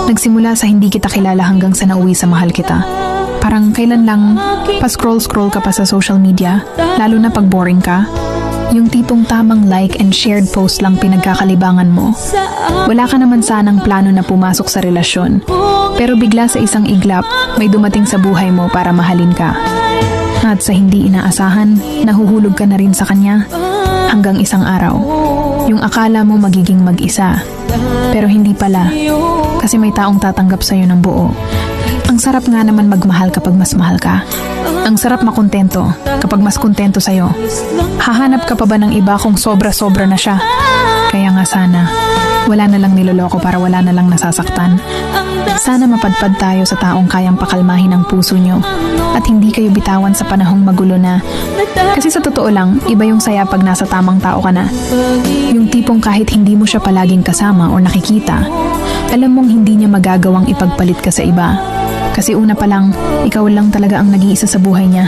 Nagsimula sa hindi kita kilala hanggang sa nauwi sa mahal kita. Parang kailan lang pa-scroll-scroll ka pa sa social media, lalo na pag boring ka. Yung tipong tamang like and shared post lang pinagkakalibangan mo. Wala ka naman sanang plano na pumasok sa relasyon. Pero bigla sa isang iglap, may dumating sa buhay mo para mahalin ka. At sa hindi inaasahan, nahuhulog ka na rin sa kanya. Hanggang isang araw, yung akala mo magiging mag-isa. Pero hindi pala, kasi may taong tatanggap sa'yo ng buo. Ang sarap nga naman magmahal kapag mas mahal ka. Ang sarap makontento kapag mas kontento sa'yo. Hahanap ka pa ba ng iba kung sobra-sobra na siya? Kaya nga sana, wala na lang niloloko para wala na lang nasasaktan. Sana mapadpad tayo sa taong kayang pakalmahin ang puso nyo at hindi kayo bitawan sa panahong magulo na. Kasi sa totoo lang, iba yung saya pag nasa tamang tao ka na. Yung tipong kahit hindi mo siya palaging kasama o nakikita, alam mong hindi niya magagawang ipagpalit ka sa iba. Kasi una pa lang, ikaw lang talaga ang nag-iisa sa buhay niya.